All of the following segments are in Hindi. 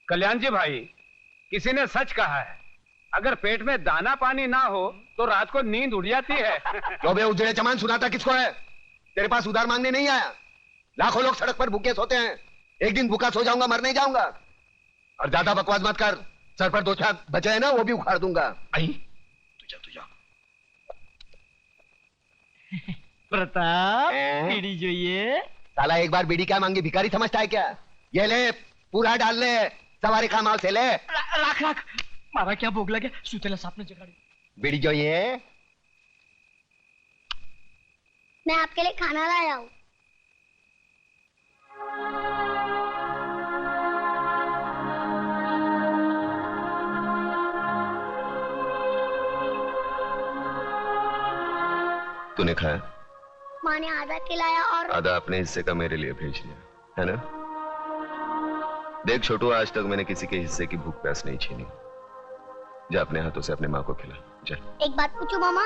कल्याण जी भाई, किसी ने सच कहा है, अगर पेट में दाना पानी ना हो तो रात को नींद उड़ जाती है। क्यों बे उजड़े चमान सुनाता किसको है? तेरे पास उधार मांगने नहीं आया। लाखों लोग सड़क पर भूखे सोते हैं, एक दिन भूखा सो जाऊंगा, मर नहीं जाऊंगा। और ज्यादा बकवास मत कर, सर पर 2 छाप बचे हैं ना, वो भी उखाड़ दूंगा। आई तुझा प्रताप बीड़ी જોઈએ? साला एक बार बीड़ी क्या मांगी, भिखारी समझता है क्या? ये ले, पूरा डाल ले, सवारी खामाल से ले। राख मारा क्या भोग लगे, सुतेला सापने जगाड़ी। बीड़ी જોઈએ? मैं आपके लिए खाना लाया हूँ। तूने खाया? माँ ने आधा खिलाया और आधा अपने हिस्से का मेरे लिए भेज दिया है ना? देख छोटू, आज तक मैंने किसी के हिस्से की भूख प्यास नहीं छीनी। जा अपने हाथों से अपने माँ को खिला, जा। एक बात पूछूं मामा?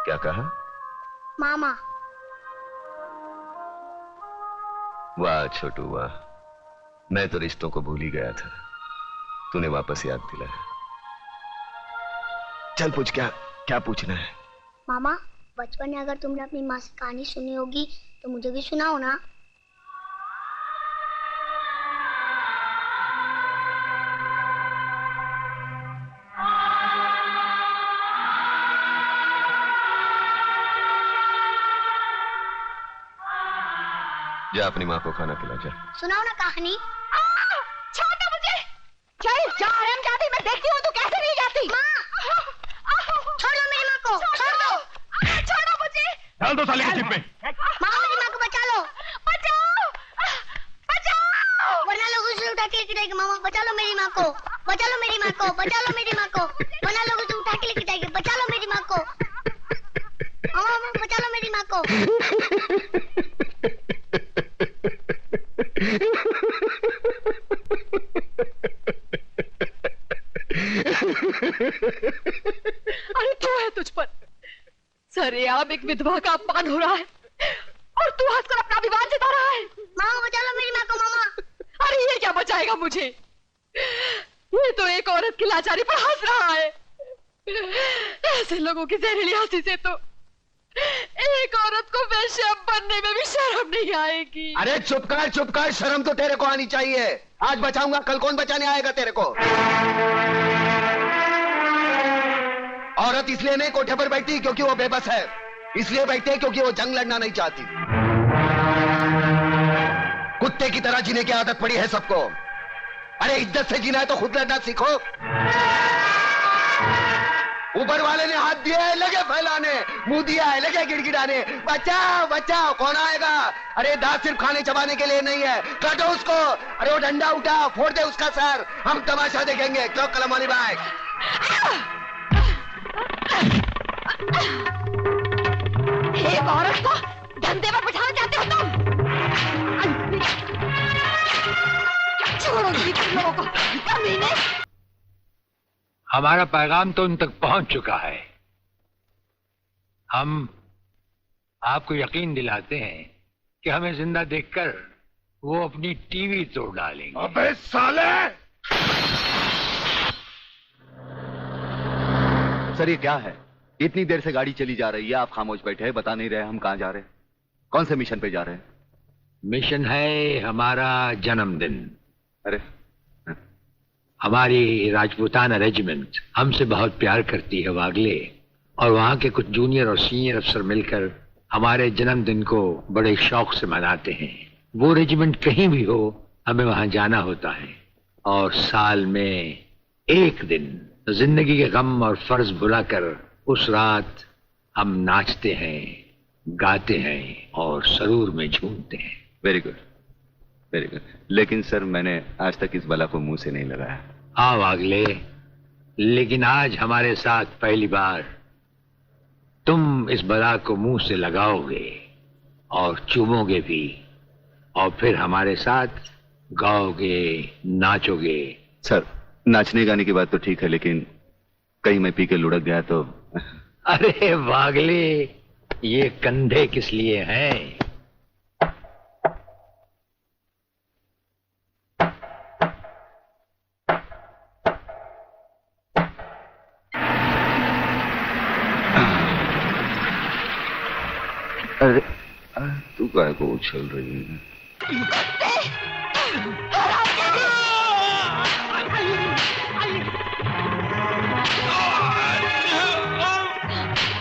क्या कहा? मामा। वाह छोटू वाह, मैं तो रिश्तों को भूल ही गया था, तूने वापस याद दिलाया। चल पूछ, क्या पूछना है? मामा, बचपन में अगर तुमने अपनी माँ से कहानी सुनी होगी तो मुझे भी सुनाओ ना। जा अपनी माँ को खाना खिला, जा। सुनाओ ना कहानी। छोड़ो मुझे। चल जा हरामजादी, मैं देखती हूँ तू कैसे नहीं जाती। छोड़ दो मेरी माँ को, छोड़ दो। छोड़ो मुझे। डाल दो साले की जिप में। मामा मेरी माँ को बचा लो। बचाओ वरना लोग उसे उठा के लेके जाएंगे। मामा बचा लो मेरी माँ को, बचा लो मेरी माँ को, बचा लो मेरी माँ को, वरना लोग उसे उठा के लेके जाएंगे। बचा लो मेरी माँ को, मामा बचा लो मेरी माँ को। अरे तू है तुझ पर सरेआम एक विधवा का अपमान हो रहा है और तू हंसकर अपना विवाद जता रहा है। मामा बचा लो मेरी माँ को। मामा अरे ये क्या बचाएगा मुझे, ये तो एक औरत की लाचारी पर हंस रहा है। ऐसे लोगों की जहरीली हंसी से तो एक औरत को वेश्या बनने में भी शर्म नहीं आएगी। अरे चुप कर, शर्म तो तेरे को आनी चाहिए। आज बचाऊंगा, कल कौन बचाने आएगा तेरे को? औरत इसलिए नहीं कोठे पर बैठती क्योंकि वो बेबस है, इसलिए बैठती है क्योंकि वो जंग लड़ना नहीं चाहती। कुत्ते की तरह जीने की आदत पड़ी है सबको। अरे इज्जत से जीना है तो खुद लड़ना सीखो। ऊपर वाले ने हाथ दिया है, लगे फैलाने, मुंह दिया है, लगे गिड़गिड़ाने। बचाओ बचाओ, कौन आएगा? अरे दांत सिर्फ खाने चबाने के लिए नहीं है, काटो उसको। अरे वो डंडा उठा, फोड़ दे उसका सर, हम तमाशा देखेंगे। क्यों कलम वाली भाई? एक औरत को धंधे पर बिठाना चाहते हो तुम? छोड़ोगी तुम लोगों को, कमीने। हमारा पैगाम तो उन तक पहुंच चुका है। हम आपको यकीन दिलाते हैं कि हमें जिंदा देखकर वो अपनी टीवी तोड़ डालेंगे। अबे साले! सर ये क्या है? इतनी देर से गाड़ी चली जा रही है, आप खामोश बैठे हैं, बता नहीं रहे हम कहां जा रहे हैं, कौन से मिशन पे जा रहे हैं? मिशन है हमारा जन्मदिन। अरे हमारी राजपूताना रेजिमेंट हमसे बहुत प्यार करती है वागले, और वहां के कुछ जूनियर और सीनियर अफसर मिलकर हमारे जन्मदिन को बड़े शौक से मनाते हैं। वो रेजिमेंट कहीं भी हो, हमें वहां जाना होता है, और साल में एक दिन जिंदगी के गम और फर्ज भुलाकर उस रात हम नाचते हैं, गाते हैं और सरूर में झूमते हैं। Very good, very good. लेकिन सर मैंने आज तक इस बला को मुंह से नहीं लगाया। हाँ वागले, लेकिन आज हमारे साथ पहली बार तुम इस बला को मुंह से लगाओगे और चूमोगे भी, और फिर हमारे साथ गाओगे, नाचोगे। सर नाचने गाने की बात तो ठीक है, लेकिन कहीं मैं पी के लुढ़क गया तो? अरे वागले, ये कंधे किस लिए हैं? काय को उछल रही है?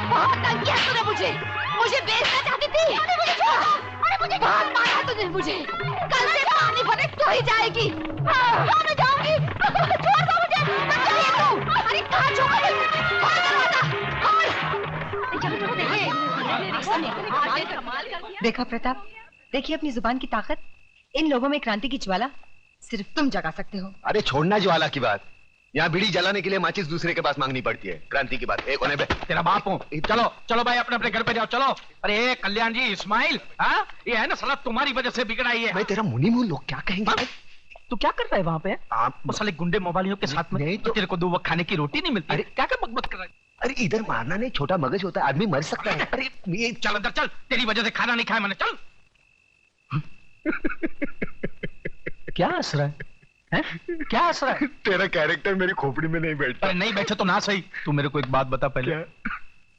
बहुत तंग किया तूने मुझे बेचना चाहती थी। मुझे बहुत मारा तूने मुझे। कल से पानी भरे तो ही जाएगी। मैं जाऊंगी। छोड़ दो मुझे। बचाइए तू। अरे कहाँ छोड़? देखा प्रताप, देखिए अपनी जुबान की ताकत। इन लोगों में क्रांति की ज्वाला सिर्फ तुम जगा सकते हो। अरे छोड़ना ज्वाला की बात, यहाँ बीड़ी जलाने के लिए माचिस दूसरे के पास मांगनी पड़ती है। क्रांति की बात एक होने पे तेरा बाप हूँ। चलो चलो भाई, अपने अपने घर पे जाओ। चलो। अरे कल्याण जी, इस्माइल, हाँ ये है ना साला तुम्हारी वजह से बिगड़ा ही है। मैं तेरा मुनी मुंह, लोग क्या कहेंगे? तू क्या कर रहा है वहाँ पे? आप वो साले गुंडे मोबाइलियों के साथ में नहीं तो तेरे को 2 वक्त खाने की रोटी नहीं मिलती। अरे क्या क्या बकबक कर रहा है? अरे इधर मारना नहीं, छोटा मगज होता है, आदमी मर सकता है। अरे ये चल अंदर चल, तेरी वजह से खाना नहीं खाया मैंने। चल। क्या हंस रहा है? क्या हंस रहा है? तेरा कैरेक्टर मेरी खोपड़ी में नहीं बैठता। अरे नहीं बैठे तो ना सही। तू मेरे को एक बात बता पहले। क्या?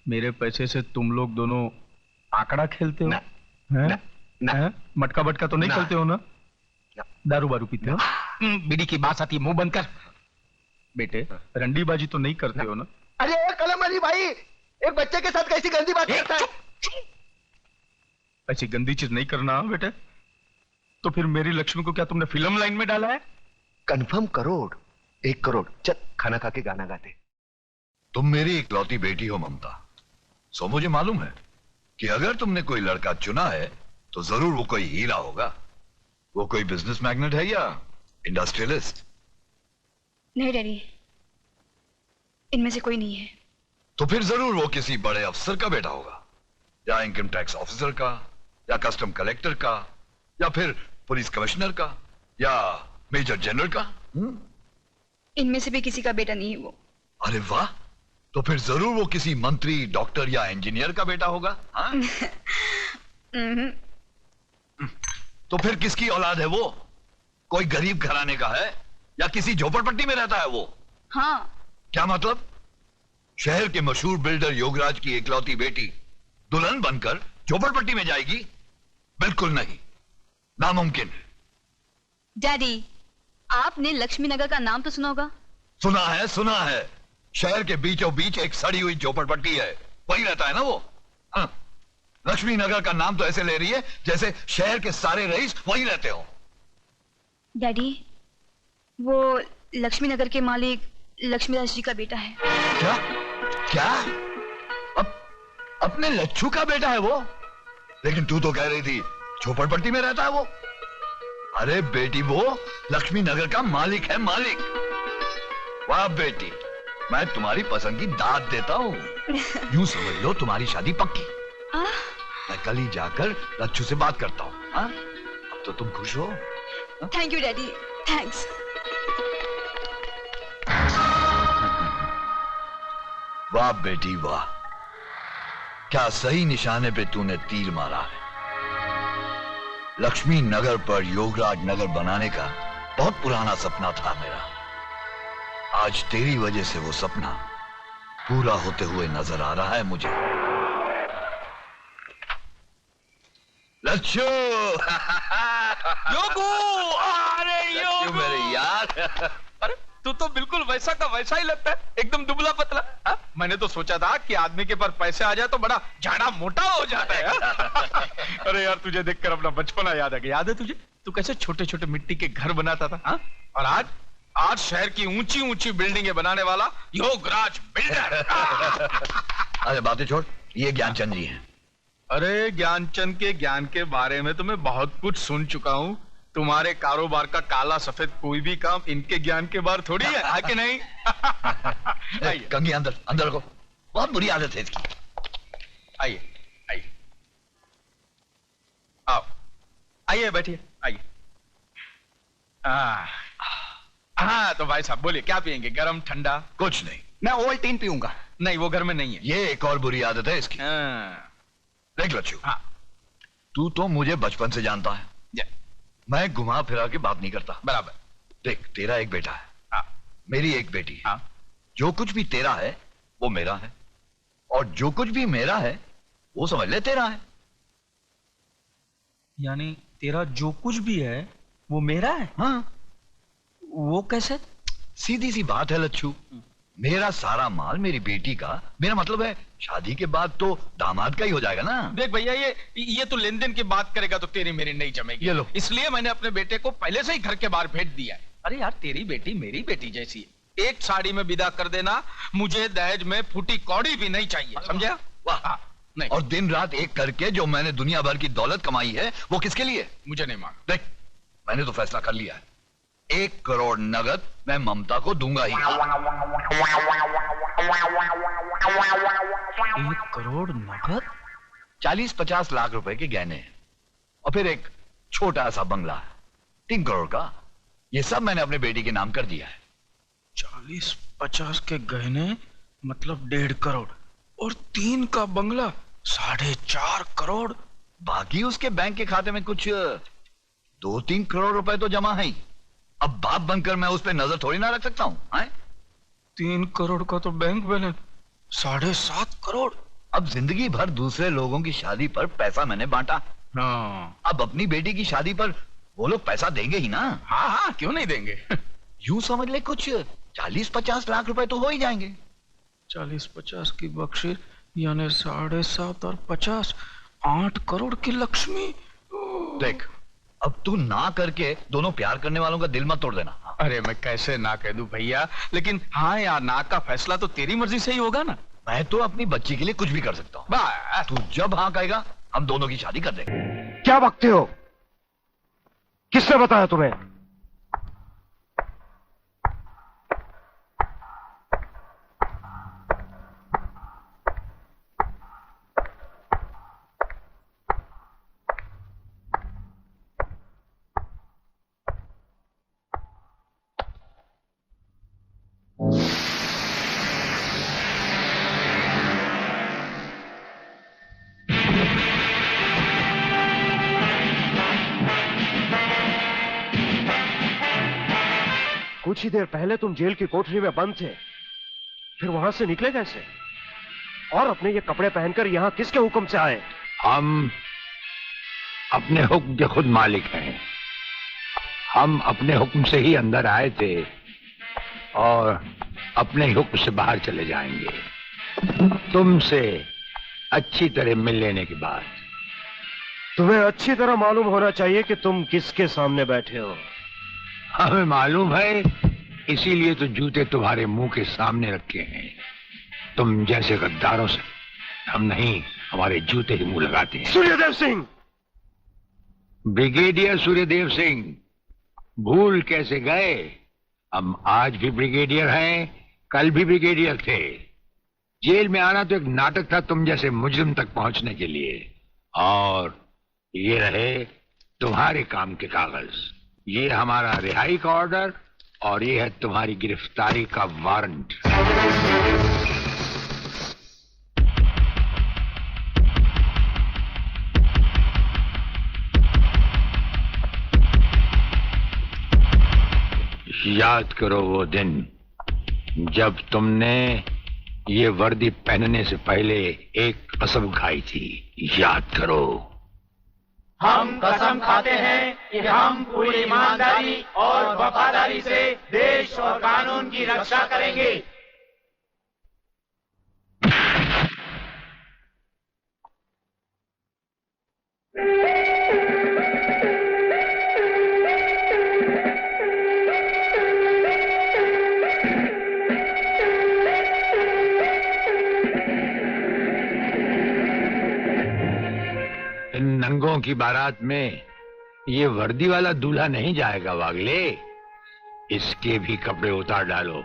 मेरे पैसे से तुम लोग दोनों आंकड़ा खेलते हो? ना, हैं? ना, ना। हैं? मटका बटका तो नहीं ना। खेलते हो ना? ना। दारू बारू पीते हो? बीड़ी की बात आती है, मुंह बंद कर। बेटे रंडीबाजी तो नहीं करते हो ना? अरे कलम अली भाई, एक बच्चे के साथ कैसी गंदी बात करता है? ऐसी गंदी चीज नहीं करना बेटे। तो फिर मेरी लक्ष्मी को क्या तुमने फिल्म लाइन में डाला है? कंफर्म करोड़, 1 करोड़। चल खाना खा के गाना गाते। तुम मेरी इकलौती बेटी हो ममता, सो मुझे मालूम है कि अगर तुमने कोई लड़का चुना है तो जरूर वो कोई हीरा होगा। वो कोई बिजनेस मैग्नेट है या इंडस्ट्रियलिस्ट? नहीं डैडी, इनमें से कोई नहीं है। तो फिर जरूर वो किसी बड़े अफसर का बेटा होगा, या इनकम टैक्स ऑफिसर का, या कस्टम कलेक्टर का, या फिर पुलिस कमिश्नर का, या मेजर जनरल का। इनमें से भी किसी का बेटा नहीं है वो। अरे वाह, तो फिर जरूर वो किसी मंत्री, डॉक्टर या इंजीनियर का बेटा होगा। हाँ? तो फिर किसकी औलाद है वो? कोई गरीब घराने का है या किसी झोपड़पट्टी में रहता है वो? हाँ। क्या मतलब? शहर के मशहूर बिल्डर योगराज की इकलौती बेटी दुल्हन बनकर झोपड़पट्टी में जाएगी? बिल्कुल नहीं, नामुमकिन। डैडी, आपने लक्ष्मी नगर का नाम तो सुना होगा? सुना है। शहर के बीचों बीच एक सड़ी हुई झोपड़पट्टी है, वही रहता है ना वो। हाँ। लक्ष्मी नगर का नाम तो ऐसे ले रही है जैसे शहर के सारे रईस वही रहते हो। डैडी, वो लक्ष्मी नगर के मालिक लक्ष्मीदास जी का बेटा है। क्या? क्या? अपने लच्छू का बेटा है वो? लेकिन तू तो कह रही थी झोपड़पट्टी में रहता है वो। अरे बेटी, वो लक्ष्मी नगर का मालिक है, मालिक। वाह बेटी, मैं तुम्हारी पसंद की दाद देता हूँ। यूं समझ लो तुम्हारी शादी पक्की। मैं कल ही जाकर लच्छू से बात करता हूँ। अब तो तुम खुश हो? Thank you daddy, thanks. वाह बेटी वाह, क्या सही निशाने पे तूने तीर मारा है। लक्ष्मी नगर पर योगराज नगर बनाने का बहुत पुराना सपना था मेरा। आज तेरी वजह से वो सपना पूरा होते हुए नजर आ रहा है मुझे। लच्छू योगू, अरे योगू मेरे यार। अरे तू तो बिल्कुल वैसा का वैसा ही लगता है, एकदम दुबला पतला। हा? मैंने तो सोचा था कि आदमी के पास पैसे आ जाए तो बड़ा झाड़ा मोटा हो जाता है। अरे यार, तुझे देखकर अपना बचपना याद आ गया। याद है तुझे, तू कैसे छोटे छोटे मिट्टी के घर बनाता था? हा? और आज शहर की ऊंची ऊंची बिल्डिंगें बनाने वाला योगराज बिल्डर। अरे बातें छोड़, ये ज्ञानचंद जी हैं। अरे ज्ञानचंद के ज्ञान के बारे में तो मैं बहुत कुछ सुन चुका हूँ। तुम्हारे कारोबार का काला सफेद कोई भी काम इनके ज्ञान के बाहर थोड़ी है कि नहीं? कंगी अंदर अंदर रखो, बहुत बुरी आदत है इसकी। आइए आइए, आओ आइए, बैठिए आइए। हाँ तो भाई साहब बोलिए, क्या पियेंगे, गरम ठंडा? कुछ नहीं, मैं ओवल्टीन पीऊंगा। नहीं, वो घर में नहीं है। ये एक और बुरी आदत है इसकी। देख लच्छू, हाँ। तू तो मुझे बचपन से जानता है, मैं घुमा फिरा के बात नहीं करता। बराबर। देख, तेरा एक बेटा है, हाँ। मेरी एक बेटी है। हाँ। जो कुछ भी तेरा है वो मेरा है, और जो कुछ भी मेरा है वो समझ ले तेरा है। यानी तेरा जो कुछ भी है वो मेरा है? हाँ। वो कैसे? सीधी सी बात है लच्छू, मेरा सारा माल मेरी बेटी का, मेरा मतलब है शादी के बाद तो दामाद का ही हो जाएगा ना। देख भैया, ये तो लेन देन की बात करेगा तो तेरी मेरी नहीं जमेगी। ये लो। इसलिए मैंने अपने बेटे को पहले से ही घर के बाहर भेज दिया है। अरे यार, तेरी बेटी मेरी बेटी जैसी है, एक साड़ी में विदा कर देना, मुझे दहेज में फूटी कौड़ी भी नहीं चाहिए, समझा? वाह। नहीं। और दिन रात एक करके जो मैंने दुनिया भर की दौलत कमाई है वो किसके लिए? मुझे नहीं मांग। देख, मैंने तो फैसला कर लिया है, 1 करोड़ नगद मैं ममता को दूंगा ही। 1 करोड़ नगद? 40-50 लाख रुपए के गहने और फिर एक छोटा सा बंगला 3 करोड़ का, ये सब मैंने अपने बेटी के नाम कर दिया है। 40-50 के गहने मतलब 1.5 करोड़ और 3 का बंगला 4.5 करोड़। बाकी उसके बैंक के खाते में कुछ 2-3 करोड़ रुपए तो जमा है ही। अब बाप बनकर मैं उस पर नजर थोड़ी ना रख सकता हूं। 3 करोड़ का तो बैंक बैलेंस 7.5 करोड़। अब जिंदगी भर दूसरे लोगों की शादी पर पैसा मैंने बांटा, हाँ। अब अपनी बेटी की शादी पर वो लोग पैसा देंगे ही ना। हाँ हाँ, क्यों नहीं देंगे। यूं समझ ले कुछ 40-50 लाख रुपए तो हो ही जाएंगे। 40-50 की बख्शिश यानी 7.5 और 50, 8 करोड़ की लक्ष्मी। देख, अब तू ना करके दोनों प्यार करने वालों का दिल मत तोड़ देना। अरे मैं कैसे ना कह दूं भैया, लेकिन हाँ यार, ना का फैसला तो तेरी मर्जी से ही होगा ना। मैं तो अपनी बच्ची के लिए कुछ भी कर सकता हूँ। बस तू जब हाँ कहेगा हम दोनों की शादी कर देंगे। क्या बकते हो? किसने बताया तुम्हें? कुछ ही देर पहले तुम जेल की कोठरी में बंद थे, फिर वहां से निकले कैसे? और अपने ये कपड़े पहनकर यहां किसके हुक्म से आए? हम अपने हुक्म के खुद मालिक हैं। हम अपने हुक्म से ही अंदर आए थे और अपने ही हुक्म से बाहर चले जाएंगे, तुमसे अच्छी तरह मिल लेने के बाद। तुम्हें अच्छी तरह मालूम होना चाहिए कि तुम किसके सामने बैठे हो। हमें मालूम है, इसीलिए तो जूते तुम्हारे मुंह के सामने रखे हैं। तुम जैसे गद्दारों से हम नहीं, हमारे जूते ही मुंह लगाते हैं। सूर्यदेव सिंह! ब्रिगेडियर सूर्यदेव सिंह, भूल कैसे गए? हम आज भी ब्रिगेडियर हैं, कल भी ब्रिगेडियर थे। जेल में आना तो एक नाटक था तुम जैसे मुजरिम तक पहुंचने के लिए। और ये रहे तुम्हारे काम के कागज, ये हमारा रिहाई का ऑर्डर और ये है तुम्हारी गिरफ्तारी का वारंट। याद करो वो दिन जब तुमने ये वर्दी पहनने से पहले एक कसम खाई थी, याद करो। हम कसम खाते हैं कि हम पूरी ईमानदारी और वफादारी से देश और कानून की रक्षा करेंगे। इन नंगों की बारात में ये वर्दी वाला दूल्हा नहीं जाएगा वागले, इसके भी कपड़े उतार डालो।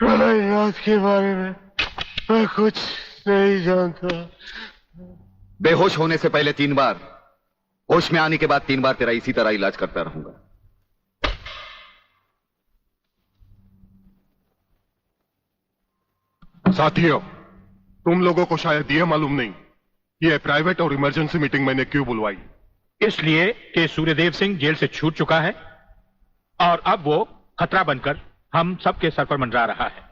प्रलयनाथ के बारे में मैं कुछ नहीं जानता। बेहोश होने से पहले 3 बार, होश में आने के बाद 3 बार तेरा इसी तरह इलाज करता रहूंगा। साथियों, तुम लोगों को शायद ये मालूम नहीं कि ये प्राइवेट और इमरजेंसी मीटिंग मैंने क्यों बुलवाई। इसलिए कि सूर्यदेव सिंह जेल से छूट चुका है और अब वो खतरा बनकर हम सबके सर पर मंडरा रहा है।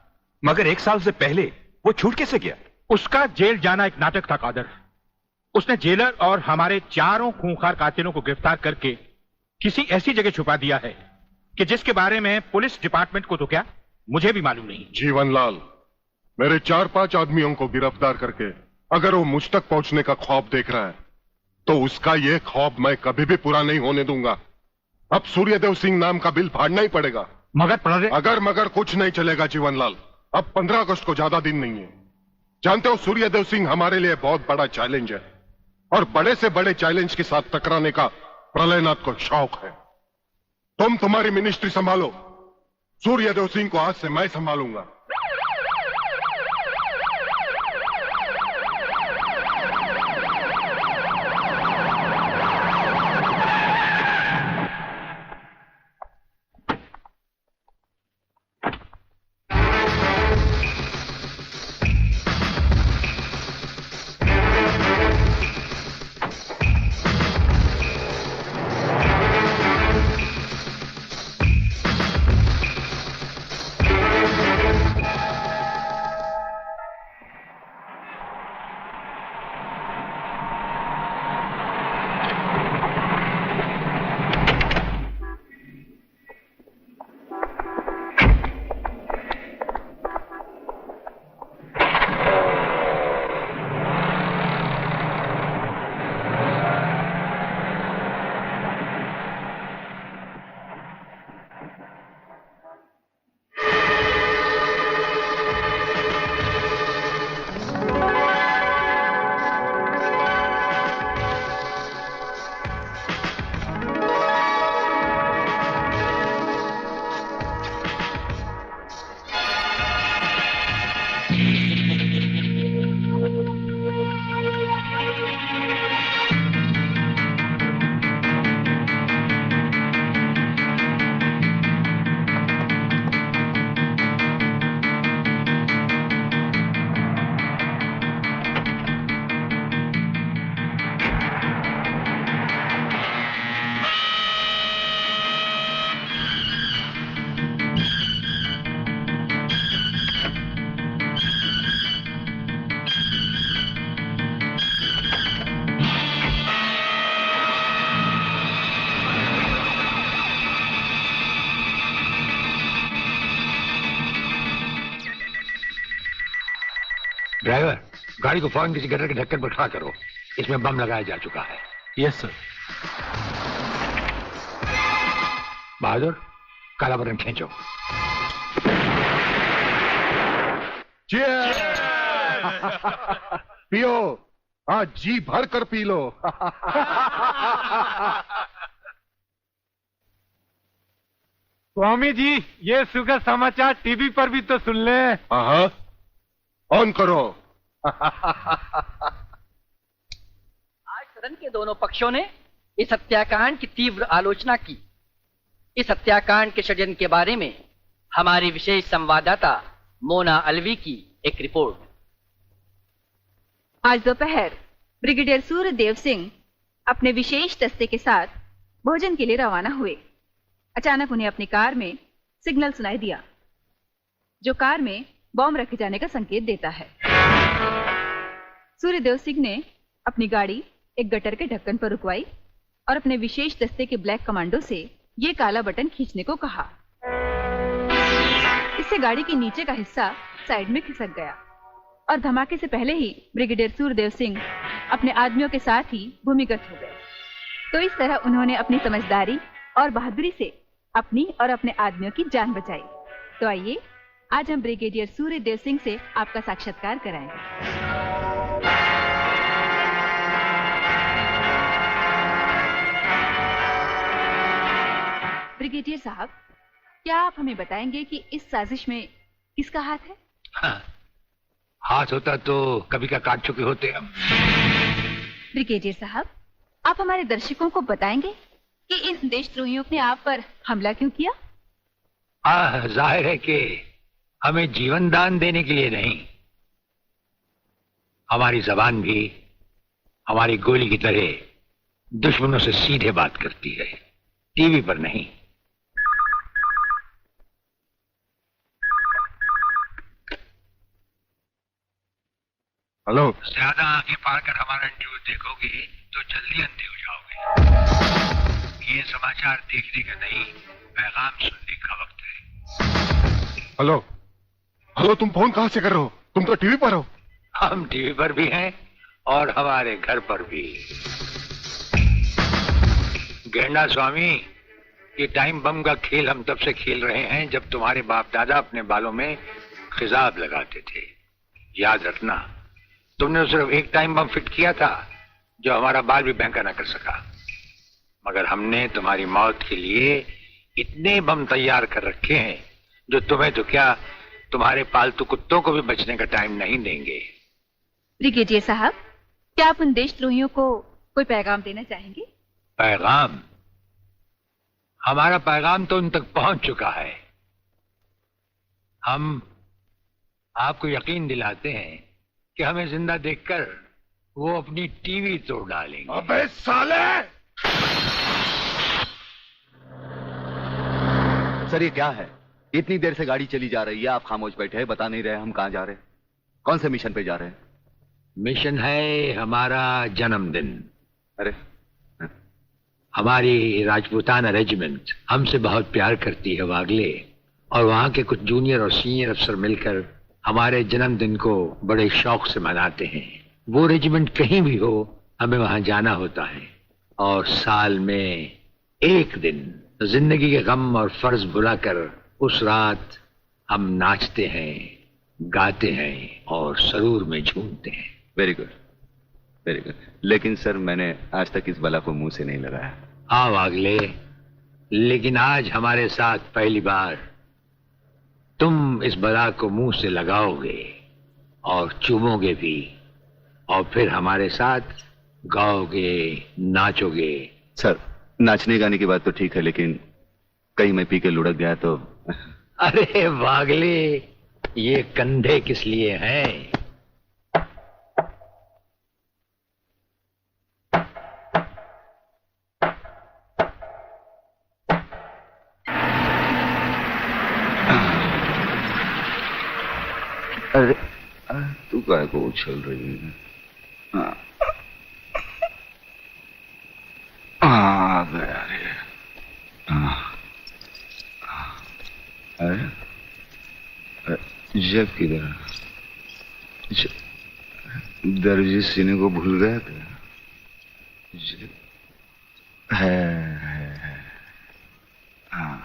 मगर 1 साल से पहले वो छूट कैसे गया? उसका जेल जाना एक नाटक था कादर। उसने जेलर और हमारे 4 खूंखार कातिलों को गिरफ्तार करके किसी ऐसी जगह छुपा दिया है कि जिसके बारे में पुलिस डिपार्टमेंट को तो क्या, मुझे भी मालूम नहीं। जीवनलाल, मेरे 4-5 आदमियों को गिरफ्तार करके अगर वो मुझ तक पहुंचने का ख्वाब देख रहा है तो उसका ये ख्वाब मैं कभी भी पूरा नहीं होने दूंगा। अब सूर्यदेव सिंह नाम का बिल फाड़ना ही पड़ेगा। अगर मगर कुछ नहीं चलेगा जीवनलाल। अब 15 अगस्त को ज्यादा दिन नहीं है। जानते हो, सूर्यदेव सिंह हमारे लिए बहुत बड़ा चैलेंज है और बड़े से बड़े चैलेंज के साथ टकराने का प्रलयनाथ को शौक है। तुम तुम्हारी मिनिस्ट्री संभालो, सूर्यदेव सिंह को आज से मैं संभालूंगा। ड्राइवर, गाड़ी को फौरन किसी गटर के ढक्कन पर खड़ा करो। इसमें बम लगाया जा चुका है। Yes sir. बहादुर, काला बटन खींचो। पियो, आज जी भर कर पी लो। स्वामी जी, ये सुखद समाचार टीवी पर भी तो सुन ले। हाँ, ऑन करो। आज सदन के दोनों पक्षों ने इस हत्याकांड की तीव्र आलोचना की। इस हत्याकांड के षड्यंत्र के बारे में हमारी विशेष संवाददाता मोना अलवी की एक रिपोर्ट। आज दोपहर ब्रिगेडियर सूर्यदेव सिंह अपने विशेष दस्ते के साथ भोजन के लिए रवाना हुए। अचानक उन्हें अपनी कार में सिग्नल सुनाई दिया, जो कार में बॉम्ब रखे जाने का संकेत देता है। सूर्यदेव सिंह ने अपनी गाड़ी एक गटर के ढक्कन पर रुकवाई और अपने विशेष दस्ते के ब्लैक कमांडो से ये काला बटन खींचने को कहा। इससे गाड़ी के नीचे का हिस्सा साइड में खिसक गया और धमाके से पहले ही ब्रिगेडियर सूर्यदेव सिंह अपने आदमियों के साथ ही भूमिगत हो गए। तो इस तरह उन्होंने अपनी समझदारी और बहादुरी से अपनी और अपने आदमियों की जान बचाई। तो आइए आज हम ब्रिगेडियर सूर्यदेव सिंह से आपका साक्षात्कार कराएंगे। ब्रिगेडियर साहब, क्या आप हमें बताएंगे कि इस साजिश में किसका हाथ है? हाँ, हाथ होता तो कभी का काट चुके होते हम। ब्रिगेडियर साहब, आप हमारे दर्शकों को बताएंगे कि इन देशद्रोहियों ने आप पर हमला क्यों किया? जाहिर है कि हमें जीवन दान देने के लिए नहीं, हमारी जबान भी हमारी गोली की तरह दुश्मनों से सीधे बात करती है, टीवी पर नहीं। हेलो। ज्यादा आंखें फाड़ कर हमारा न्यूज देखोगे तो जल्दी अंधे हो जाओगे। ये समाचार देखने का नहीं, पैगाम सुनने का वक्त है। हेलो हेलो, तुम फोन कहां से कर रहे हो? तुम तो टीवी पर हो। हम टीवी पर भी हैं और हमारे घर पर भी। गेंडा स्वामी, ये टाइम बम का खेल हम तब से खेल रहे हैं जब तुम्हारे बाप दादा अपने बालों में खिजाब लगाते थे। याद रखना, तुमने सिर्फ एक टाइम बम फिट किया था जो हमारा बाल भी बैंका ना कर सका, मगर हमने तुम्हारी मौत के लिए इतने बम तैयार कर रखे हैं जो तुम्हें तो क्या, तुम्हारे पालतू कुत्तों को भी बचने का टाइम नहीं देंगे। ब्रिगेडियर साहब, क्या आप उन देशद्रोहियों को कोई पैगाम देना चाहेंगे? पैगाम? हमारा पैगाम तो उन तक पहुंच चुका है। हम आपको यकीन दिलाते हैं कि हमें जिंदा देखकर वो अपनी टीवी तोड़ डालेंगे। अबे साले! सर ये क्या है? इतनी देर से गाड़ी चली जा रही है, आप खामोश बैठे हैं, बता नहीं रहे हम कहां जा रहे हैं, कौन से मिशन पे जा रहे हैं? मिशन है हमारा जन्मदिन। अरे, हमारी राजपूताना रेजिमेंट हमसे बहुत प्यार करती है वागले, और वहां के कुछ जूनियर और सीनियर अफसर मिलकर हमारे जन्मदिन को बड़े शौक से मनाते हैं। वो रेजिमेंट कहीं भी हो, हमें वहां जाना होता है, और साल में एक दिन जिंदगी के गम और फर्ज भुलाकर उस रात हम नाचते हैं, गाते हैं और सरूर में झूमते हैं। Very good, very good. लेकिन सर मैंने आज तक इस बला को मुंह से नहीं लगाया। हाँ वागले, लेकिन आज हमारे साथ पहली बार तुम इस बला को मुंह से लगाओगे और चूमोगे भी, और फिर हमारे साथ गाओगे, नाचोगे। सर नाचने गाने की बात तो ठीक है, लेकिन कहीं मैं पी के लुढ़क गया तो। अरे वागले, ये कंधे किस लिए हैं? अरे तू काय को उछल रही है? आ गया रे। अरे जब किधर? दर्जी सीने को भूल गया क्या? है। हाँ।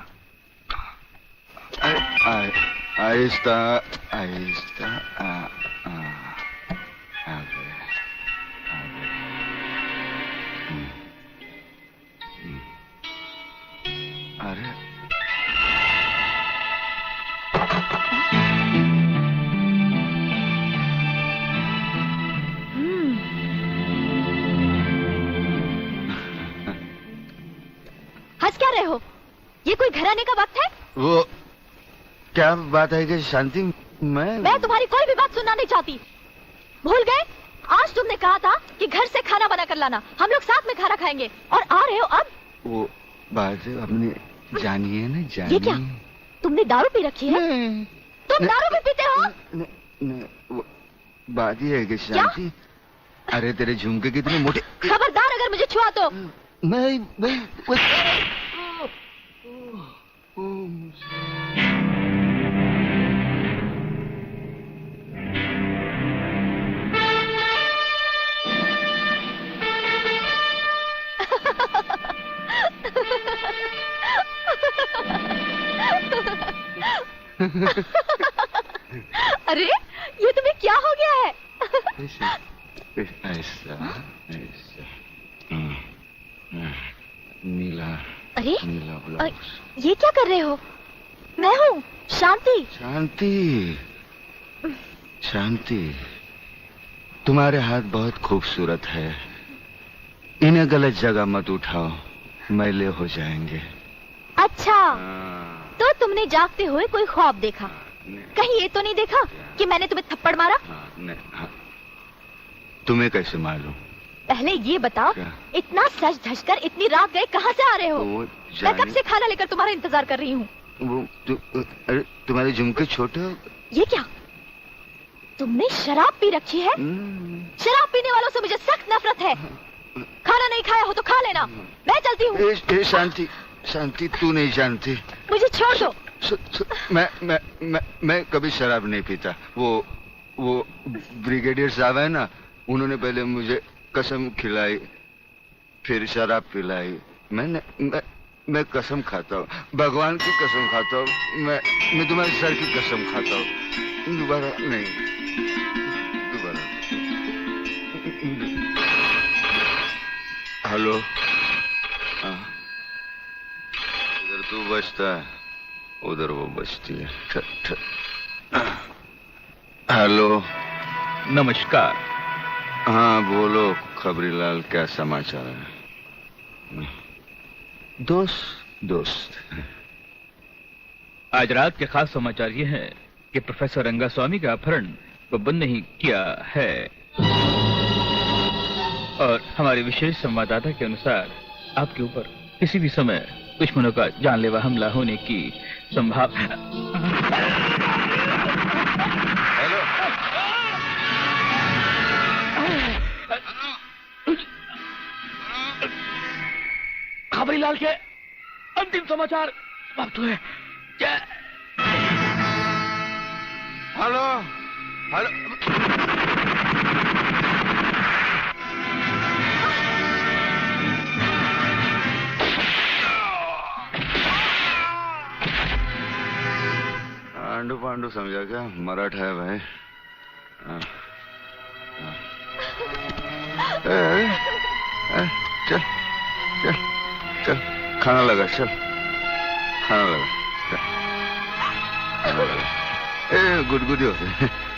आहिस्ता आहिस्ता आ गया। अरे हंस क्या रहे हो? ये कोई घर आने का वक्त है? वो क्या बात है कि शांति, मैं तुम्हारी कोई भी बात सुनना नहीं चाहती। भूल गए? आज तुमने कहा था कि घर से खाना बना कर लाना, हम लोग साथ में खाना खाएंगे, और आ रहे हो अब? वो बात अपने जानी है ना, जानी। ये क्या? तुमने दारू पी रखी है? तुम दारू भी पीते हो? वो बात ही है कि शांति, अरे तेरे झुमके कितने मोटे। खबरदार अगर मुझे छुआ तो। नहीं अरे ये तुम्हें क्या हो गया है? ऐसा नीला। अरे नीला ब्लाउज। ये क्या कर रहे हो? मैं हूँ शांति। शांति, शांति, तुम्हारे हाथ बहुत खूबसूरत है। इन्हें गलत जगह मत उठाओ, मैले हो जाएंगे। अच्छा, तो तुमने जागते हुए कोई ख्वाब देखा? कहीं ये तो नहीं देखा कि मैंने तुम्हें थप्पड़ मारा? तुम्हें कैसे मालूम? पहले ये बताओ, इतना सज धज कर इतनी रात गए कहाँ से आ रहे हो? मैं कब से खाना लेकर तुम्हारा इंतजार कर रही हूँ। अरे तुम्हारे झुमके छोटे हो। ये क्या, तुमने शराब पी रखी है? शराब पीने वालों से मुझे सख्त नफरत है। खाना नहीं खाया हो तो खा लेना, मैं चलती हूँ। शांति, शांति, तू नहीं जानती। मुझे छोड़ दो। मैं कभी शराब नहीं पीता। वो ब्रिगेडियर साहब है ना, उन्होंने पहले मुझे कसम खिलाई, फिर शराब पिलाई। मैं कसम खाता हूँ, भगवान की कसम खाता हूँ। मैं तुम्हारे सर की कसम खाता हूँ। दोबारा नहीं, दोबारा। हेलो, इधर तू बचता है, उधर वो बचती है। हेलो, नमस्कार। हाँ बोलो खबरीलाल, क्या समाचार है? दोस्त। आज रात के खास समाचार ये हैं कि प्रोफेसर रंगास्वामी का अपहरण को बंद नहीं किया है, और हमारे विशेष संवाददाता के अनुसार आपके ऊपर किसी भी समय दुश्मनों का जानलेवा हमला होने की संभावना। खबरीलाल के अंतिम समाचार प्राप्त हुए। हेलो, हेलो, आंडू पांडू समझा क्या? मराठा है भाई। चल चल चल, खाना लगा, चल खाना लगा, गुदगुदी होते।